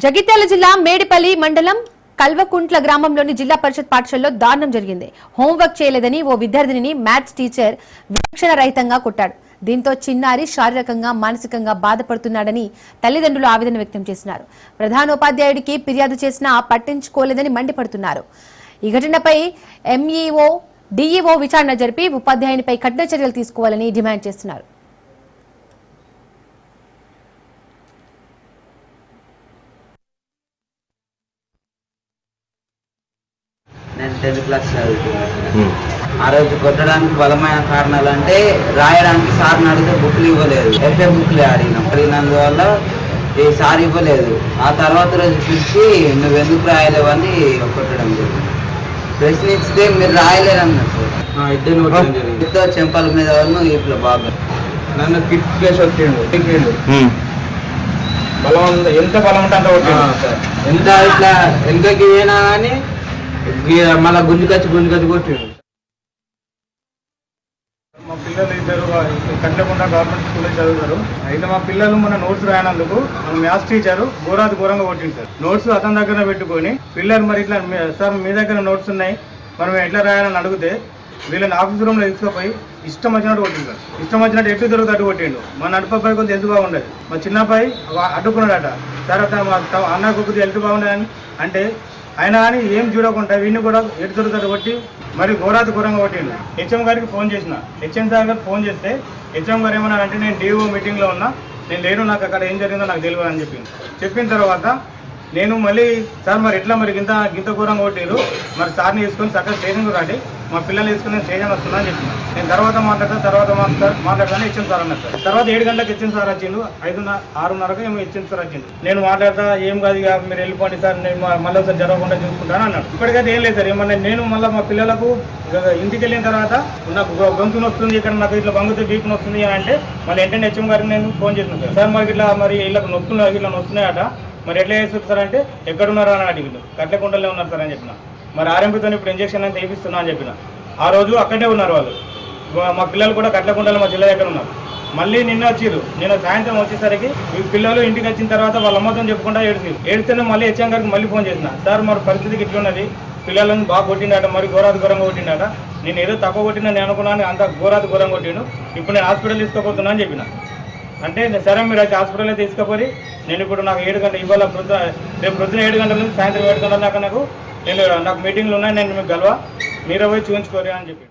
జగిత్యాల జిల్లా మేడిపల్లి మండలం కల్వకుంట్ల గ్రామంలోని జిల్లా పరిషత్ పాఠశాలలో దారుణం జరిగింది. హోంవర్క్ చేయలేదని ఓ విద్యార్థినిని మ్యాథ్స్ టీచర్ విచక్షణ రహితంగా కొట్టాడు. దీంతో చిన్నారి శారీరకంగా మానసికంగా బాధపడుతున్నాడని తల్లిదండ్రులు ఆవేదన వ్యక్తం చేస్తున్నారు. ప్రధానోపాధ్యాయుడికి ఫిర్యాదు చేసినా పట్టించుకోలేదని మండిపడుతున్నారు. ఈ ఘటనపై ఎంఈఓ డిఈఓ విచారణ జరిపి ఉపాధ్యాయునిపై కఠిన చర్యలు తీసుకోవాలని డిమాండ్ చేస్తున్నారు. నేను 10th క్లాస్ చదువుతున్నాను. ఆ రోజు కొట్టడానికి బలమైన కారణాలు అంటే రాయడానికి సార్ని అడిగితే బుక్లు ఇవ్వలేదు, ఎఫ్ఏ బుక్లు అడిగినందువల్ల ఈ సార్ ఇవ్వలేదు. ఆ తర్వాత రోజు పిలిచి నువ్వు ఎందుకు రాయలేవని కొట్టడం జరిగింది. ప్రశ్నిస్తే మీరు రాయలేరన్నారు సార్. ఇద్దరు చెంపల మీద ఇప్పుడు బాగా నన్ను కిట్ కేసు వచ్చిండు. బలం ఎంత బలం ఉంటే అంత కొట్టిండు సార్. ఎంత ఇట్లా వెనుకకి పోయినా కానీ మళ్ళీ గుంజుకొచ్చి కొట్టిండు. మా పిల్లలు ఇద్దరు కట్లకుంట గవర్నమెంట్ స్కూల్లో చదువుతారు. అయితే మా పిల్లలు మన నోట్స్ రాయనందుకు మన మ్యాథ్స్ టీచరు ఘోరంగా కొట్టింది సార్. నోట్స్ అతని దగ్గర పెట్టుకొని పిల్లలు మరి ఇట్లా సార్ మీ దగ్గర నోట్స్ ఉన్నాయి మనం ఎట్లా రాయాలని అడిగితే వీళ్ళని ఆఫీస్ రూమ్లో తీసుకుపోయి ఇష్టం వచ్చినట్టు కొట్టింది సార్. ఇష్టం వచ్చినట్టు ఎటు తిరుగుతూ అడ్డు కొట్టిండు. మా నడుపై కొంచెం ఎంత బాగుండదు, మా చిన్నపై అడ్డుకున్నాడట. సార్ అతను మా అన్న కొద్దిగా హెల్త్ బాగుండదని అంటే ఆయన కానీ ఏం చూడకుండా వీడిని కూడా ఎటు తిరుగుతాడు కొట్టి మరి ఘోరంగా కొట్టిండు. హెచ్ఎం గారికి ఫోన్ చేసిన, హెచ్ఎం సార్ గారికి ఫోన్ చేస్తే హెచ్ఎం గారు ఏమన్నారంటే నేను డిఓ మీటింగ్లో ఉన్నా, నేను లేను, నాకు అక్కడ ఏం జరిగిందో నాకు తెలియదు అని చెప్పిన తర్వాత నేను మళ్ళీ సార్ మరి ఎట్లా మరి గింత ఘోరంగా కొట్టిరు, మరి సార్ని తీసుకొని చక్కగా స్టేషన్కి రండి, మా పిల్లల్ని తీసుకుని నేను స్టేషన్ వస్తున్నా అని చెప్పిన. నేను తర్వాత మాట్లాడతాను హెచ్ఎం సార్ అన్నారు సార్. తర్వాత 7 గంటలకు హెచ్ఎం సార్ వచ్చిండు, 6:30కు ఏమో హెచ్ఎం సార్ వచ్చిండు. నేను మాట్లాడతా ఏం కాదు ఇక మీరు వెళ్ళిపోండి సార్, నేను మళ్ళీ ఒకసారి జరగకుండా చూసుకుంటాను అన్నాడు. ఇప్పటికైతే ఏం లేదు సార్. ఏమన్నా నేను మళ్ళీ మా పిల్లలకు ఇంటికి వెళ్ళిన తర్వాత నాకు గొంతుని వస్తుంది, ఇక్కడ నాకు ఇట్లా బంగుతో వీపుని వస్తుంది అని అంటే మళ్ళీ వెంటనే హెచ్ఎం గారికి నేను ఫోన్ చేసిన సార్. సార్ మరి ఇట్లా మరి వీళ్ళకి ఇట్లా వస్తున్నాయట, మరి ఎట్లా చేస్తారు సార్ అంటే ఎక్కడున్నారా అని అడిగిండు. కట్లకుంటలో ఉన్నారు సార్ అని చెప్పిన. మరి ఆర్ఎంపీతో ఇప్పుడు ఇంజక్షన్ అయితే వేయిస్తున్నా అని చెప్పిన. ఆ రోజు అక్కడే ఉన్నారు వాళ్ళు. మా పిల్లలు కూడా కట్లకుంటలో మా జిల్లా దగ్గర ఉన్నారు. మళ్ళీ నిన్న వచ్చిర్రు. నిన్న సాయంత్రం వచ్చేసరికి ఈ పిల్లలు ఇంటికి వచ్చిన తర్వాత వాళ్ళ అమ్మతో చెప్పుకుంటా ఏడిస్తేనే మళ్ళీ హెచ్ఎం గారికి మళ్ళీ ఫోన్ చేసిన. సార్ మరి పరిస్థితికి ఇట్లున్నది, పిల్లలను బాగా కొట్టిండట, మరి ఘోరంగా కొట్టిండట. నేను ఏదో తక్కువ కొట్టినా నేను అనుకున్నాను, అంత ఘోరంగా కొట్టిండు. ఇప్పుడు నేను హాస్పిటల్ తీసుకోపోతున్నా అని చెప్పిన. అంటే సరే మీరు అయితే హాస్పిటల్లో తీసుకుపోయి నేను ఇప్పుడు నాకు 7 గంటలు ఇవాళ రేపు ప్రొద్దున 7 గంటల నుంచి సాయంత్రం 7 గంటల దాకా నాకు మీటింగ్లు ఉన్నాయి, నేను మీకు గలవా, మీరే పోయి చూపించుకోరు అని చెప్పి.